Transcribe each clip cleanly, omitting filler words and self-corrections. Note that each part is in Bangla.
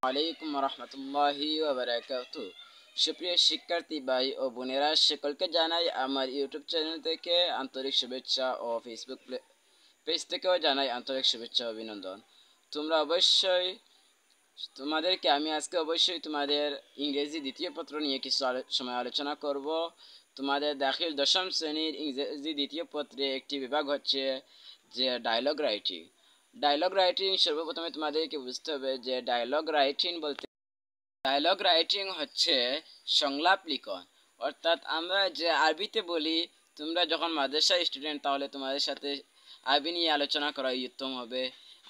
আলাইকুম রহমতুল্লাহি ওয়া বারাকাতুহু। সুপ্রিয় শিক্ষার্থী ভাই ও বোনেরা, সকলকে জানাই আমার ইউটিউব চ্যানেল থেকে আন্তরিক শুভেচ্ছা ও ফেসবুক পেজ থেকেও জানাই আন্তরিক শুভেচ্ছা ও অভিনন্দন। তোমাদেরকে আমি আজকে অবশ্যই তোমাদের ইংরেজি দ্বিতীয় পত্র নিয়ে কিছু সময় আলোচনা করব। তোমাদের দাখিল দশম শ্রেণীর ইংরেজি দ্বিতীয় পত্রে একটি বিভাগ হচ্ছে যে ডায়লগ রাইটিং। ডায়লগ রাইটিং সর্বপ্রথমে তোমাদেরকে বুঝতে হবে যে ডায়লগ রাইটিং হচ্ছে সংলাপ লিখন। অর্থাৎ আমরা যে আরবিতে বলি, তোমরা যখন মাদ্রাসা স্টুডেন্ট তাহলে তোমাদের সাথে আরবি নিয়ে আলোচনা করা উত্তম হবে।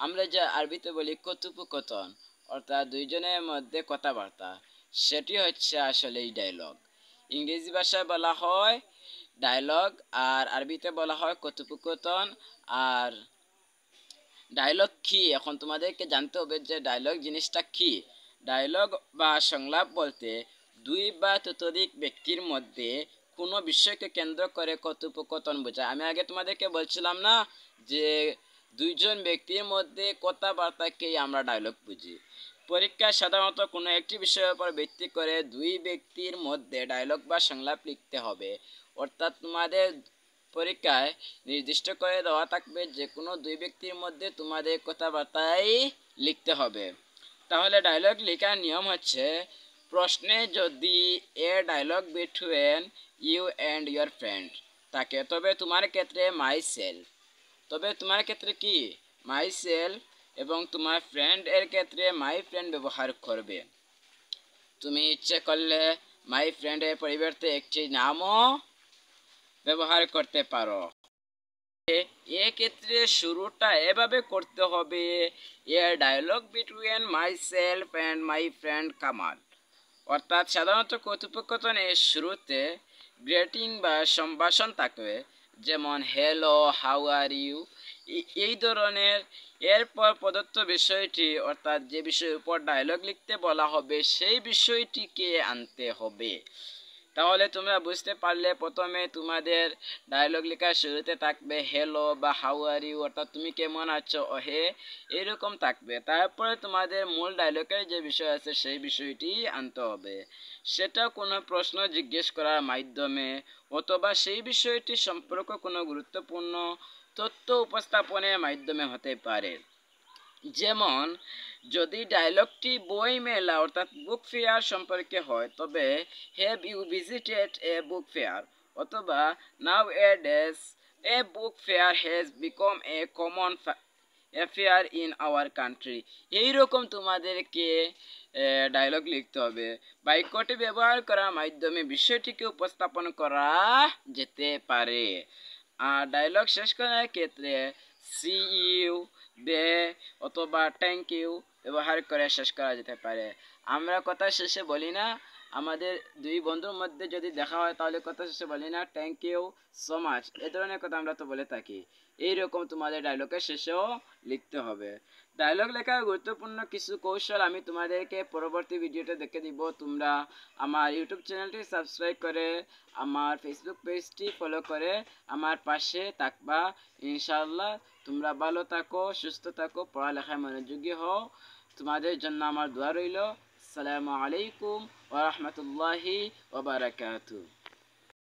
আমরা যে আরবিতে বলি কথোপকথন, অর্থাৎ দুইজনের মধ্যে কথাবার্তা, সেটি হচ্ছে আসলে এই ডায়লগ। ইংরেজি ভাষায় বলা হয় ডায়লগ আর আরবিতে বলা হয় কথোপকথন। আর ডায়লগ কি, এখন তোমাদেরকে জানতে হবে যে ডায়লগ জিনিসটা কি। ডায়লগ বা সংলাপ বলতে দুই বা ততোধিক ব্যক্তির মধ্যে কোনো বিষয়কে কেন্দ্র করে কথোপকথন বোঝায়। আমি আগে তোমাদেরকে বলছিলাম না যে দুইজন ব্যক্তির মধ্যে কথাবার্তাকেই আমরা ডায়লগ বুঝি। পরীক্ষায় সাধারণত কোনো একটি বিষয়ের উপর ভিত্তি করে দুই ব্যক্তির মধ্যে ডায়লগ বা সংলাপ লিখতে হবে। অর্থাৎ তোমাদের পরীক্ষায় নির্দিষ্ট করে দেওয়া থাকবে যে কোনো দুই ব্যক্তির মধ্যে তোমাদের কথাবার্তাই লিখতে হবে। তাহলে ডায়লগ লেখার নিয়ম হচ্ছে, প্রশ্নে যদি a dialogue between you and your friend থাকে তবে তোমার ক্ষেত্রে কি মাই সেলফ, এবং তোমার ফ্রেন্ড এর ক্ষেত্রে মাই ফ্রেন্ড ব্যবহার করবে। তুমি ইচ্ছে করলে মাই ফ্রেন্ডের পরিবর্তে একটি নামও ব্যবহার করতে পারো। এক্ষেত্রে শুরুটা এভাবে করতে হবে, a dialogue between myself and my friend Kamal. অর্থাৎ সাধারণত কথোপকথনের শুরুতে গ্রিটিং বা সম্ভাষণ থাকবে, যেমন হ্যালো, হাউ আর ইউ, এই ধরনের। এরপর প্রদত্ত বিষয়টি, অর্থাৎ যে বিষয়ের উপর ডায়লগ লিখতে বলা হবে সেই বিষয়টিকে আনতে হবে। তাহলে তোমরা বুঝতে পারলে, প্রথমে তোমাদের ডায়লগ লেখার শুরুতে থাকবে হ্যালো বা হাউ আর ইউ, অর্থাৎ তুমি কেমন আছো ও হে, এরকম থাকবে। তারপরে তোমাদের মূল ডায়লগের যে বিষয় আছে সেই বিষয়টি আনতে হবে। সেটা কোনো প্রশ্ন জিজ্ঞেস করার মাধ্যমে অথবা সেই বিষয়টি সম্পর্কে কোনো গুরুত্বপূর্ণ তথ্য উপস্থাপনের মাধ্যমে হতে পারে। যেমন যদি ডায়লগটি বই মেলা অর্থাৎ বুক ফেয়ার সম্পর্কে হয় তবে have you visited a book fair, অথবা nowadays a book fair has become a common affair in our country. এইরকম তোমাদেরকে ডায়লগ লিখতে হবে। বাক্যটি ব্যবহার করার মাধ্যমে বিষয়টিকে উপস্থাপন করা যেতে পারে। আর ডায়লগ শেষ করার ক্ষেত্রে সি ইউ, বে অথবা থ্যাংক ইউ ব্যবহার করে শেষ করা যেতে পারে। আমরা কথা শেষে বলি না, আমাদের দুই বন্ধুর মধ্যে যদি দেখা হয় তাহলে কথা শেষে বলি না থ্যাংক ইউ সো মাচ, এ ধরনের কথা আমরা তো বলে থাকি। এইরকম তোমাদের ডায়লগের শেষেও লিখতে হবে। ডায়লগ লেখার গুরুত্বপূর্ণ কিছু কৌশল আমি তোমাদেরকে পরবর্তী ভিডিওতে দেখে দিব। তোমরা আমার ইউটিউব চ্যানেলটি সাবস্ক্রাইব করে আমার ফেসবুক পেজটি ফলো করে আমার পাশে থাকবা। ইনশাআল্লাহ তোমরা ভালো থাকো, সুস্থ থাকো, পড়ালেখায় মনোযোগী হও। তোমাদের জন্য আমার দোয়া রইল। আসসালামু আলাইকুম ওয়া রাহমাতুল্লাহি ওয়া বারাকাতুহু।